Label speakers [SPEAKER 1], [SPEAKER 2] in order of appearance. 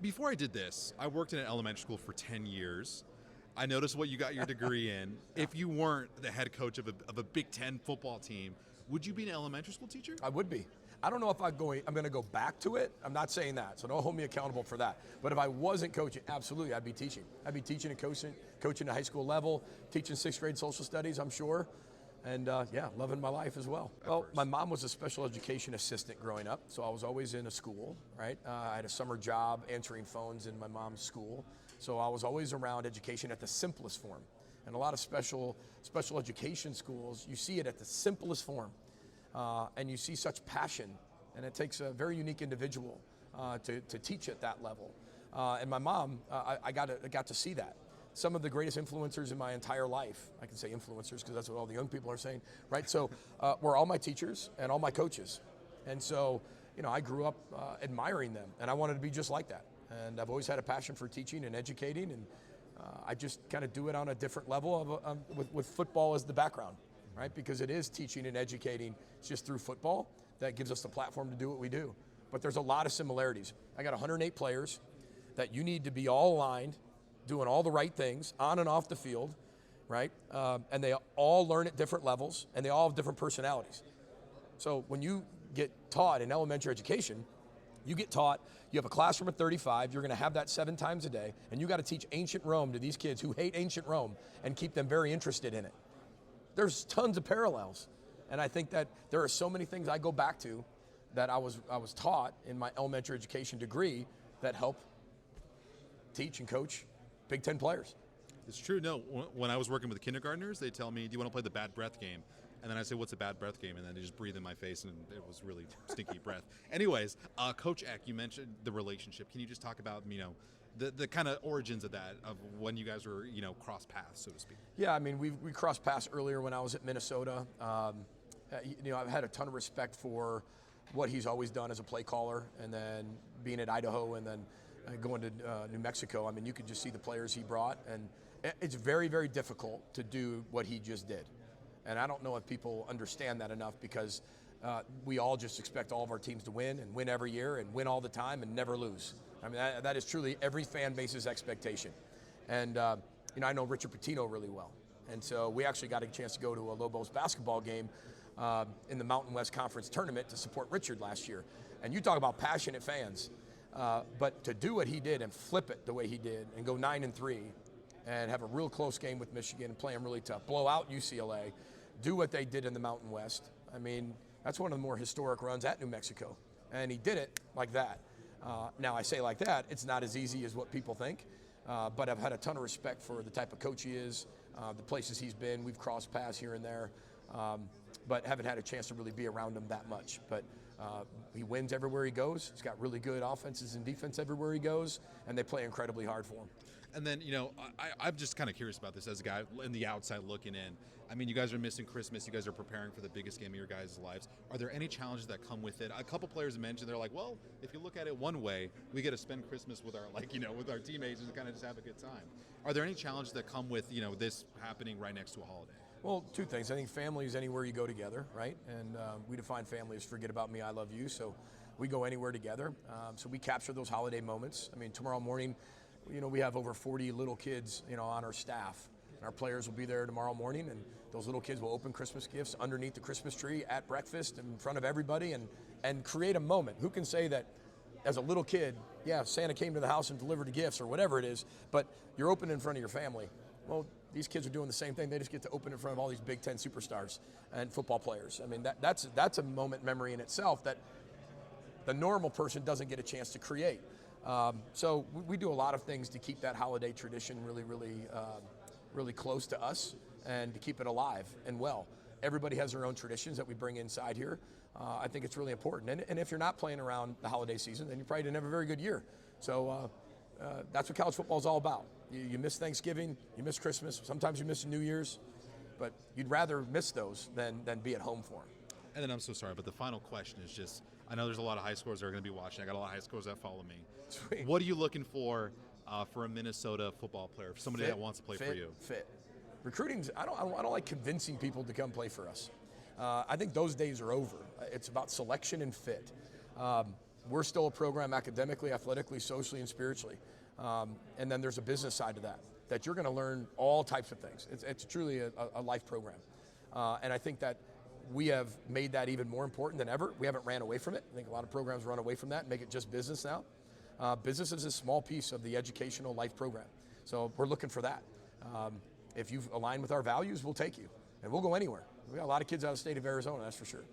[SPEAKER 1] Before I did this, I worked in an elementary school for 10 years. I noticed what you got your degree in. If you weren't the head coach of a Big Ten football team, would you be an elementary school teacher?
[SPEAKER 2] I would be. I don't know if I'm going to go back to it. I'm not saying that, so don't hold me accountable for that. But if I wasn't coaching, absolutely, I'd be teaching. I'd be teaching and coaching at high school level, teaching sixth grade social studies, I'm sure. And yeah, loving my life as well. Well, my mom was a special education assistant growing up, so I was always in a school, right? I had a summer job answering phones in my mom's school, so I was always around education at the simplest form. And a lot of special education schools, you see it at the simplest form, and you see such passion, and it takes a very unique individual to teach at that level. And my mom, I got to see that. Some of the greatest influencers in my entire life, I can say influencers because that's what all the young people are saying, right? So were all my teachers and all my coaches. And so, I grew up admiring them, and I wanted to be just like that. And I've always had a passion for teaching and educating, and I just kind of do it on a different level with football as the background, right? Because it is teaching and educating. It's just through football that gives us the platform to do what we do. But there's a lot of similarities. I got 108 players that you need to be all aligned, doing all the right things on and off the field, right? And they all learn at different levels, and they all have different personalities. So when you get taught in elementary education, you get taught, you have a classroom of 35, you're gonna have that 7 times a day, and you gotta teach ancient Rome to these kids who hate ancient Rome and keep them very interested in it. There's tons of parallels. And I think that there are so many things I go back to that I was taught in my elementary education degree that help teach and coach Big Ten players.
[SPEAKER 1] It's true. No, when I was working with kindergartners, they tell me, "Do you want to play the bad breath game?" And then I say, "What's a bad breath game?" And then they just breathe in my face, and it was really stinky breath. Anyways, Coach Eck, you mentioned the relationship. Can you just talk about the kind of origins of that, of when you guys were cross paths, so to speak?
[SPEAKER 2] Yeah, I mean we crossed paths earlier when I was at Minnesota. I've had a ton of respect for what he's always done as a play caller, and then being at Idaho, and then going to New Mexico. I mean, you could just see the players he brought, and it's very, very difficult to do what he just did. And I don't know if people understand that enough, because we all just expect all of our teams to win and win every year and win all the time and never lose. I mean, that is truly every fan base's expectation. And I know Richard Pitino really well. And so we actually got a chance to go to a Lobos basketball game in the Mountain West Conference tournament to support Richard last year. And you talk about passionate fans. But to do what he did and flip it the way he did and go 9-3 and have a real close game with Michigan and play them really tough, blow out UCLA, do what they did in the Mountain West. I mean, that's one of the more historic runs at New Mexico. And he did it like that. Now I say like that, it's not as easy as what people think, but I've had a ton of respect for the type of coach he is, the places he's been. We've crossed paths here and there, but haven't had a chance to really be around him that much. But he wins everywhere he goes. He's got really good offenses and defense everywhere he goes, and they play incredibly hard for him.
[SPEAKER 1] And then, I'm just kind of curious about this as a guy in the outside looking in. I mean, you guys are missing Christmas. You guys are preparing for the biggest game of your guys' lives. Are there any challenges that come with it? A couple players mentioned, they're like, well, if you look at it one way, we get to spend Christmas with our, with our teammates and kind of just have a good time. Are there any challenges that come with, this happening right next to a holiday?
[SPEAKER 2] Well, 2 things. I think family is anywhere you go together, right? And we define family as forget about me, I love you. So we go anywhere together. So we capture those holiday moments. I mean, tomorrow morning, we have over 40 little kids, on our staff. And our players will be there tomorrow morning, and those little kids will open Christmas gifts underneath the Christmas tree at breakfast in front of everybody and create a moment. Who can say that as a little kid, yeah, Santa came to the house and delivered the gifts or whatever it is, but you're open in front of your family? Well, these kids are doing the same thing. They just get to open in front of all these Big Ten superstars and football players. I mean, that's a moment memory in itself that the normal person doesn't get a chance to create. So we do a lot of things to keep that holiday tradition really close to us and to keep it alive and well. Everybody has their own traditions that we bring inside here. I think it's really important. And if you're not playing around the holiday season, then you probably didn't have a very good year. So that's what college football is all about. You miss Thanksgiving, you miss Christmas, sometimes you miss New Year's, but you'd rather miss those than be at home for them.
[SPEAKER 1] And then I'm so sorry, but the final question is just, I know there's a lot of high scores that are going to be watching. I got a lot of high scores that follow me.
[SPEAKER 2] Sweet.
[SPEAKER 1] What are you looking for a Minnesota football player, for somebody that wants to play for you?
[SPEAKER 2] Fit. Recruiting, I don't like convincing people to come play for us. I think those days are over. It's about selection and fit. we're still a program academically, athletically, socially, and spiritually. And then there's a business side to that you're going to learn all types of things. It's truly a life program. And I think that we have made that even more important than ever. We haven't ran away from it. I think a lot of programs run away from that and make it just business now. Business is a small piece of the educational life program. So we're looking for that. If you align with our values, we'll take you. And we'll go anywhere. We got a lot of kids out of the state of Arizona, that's for sure.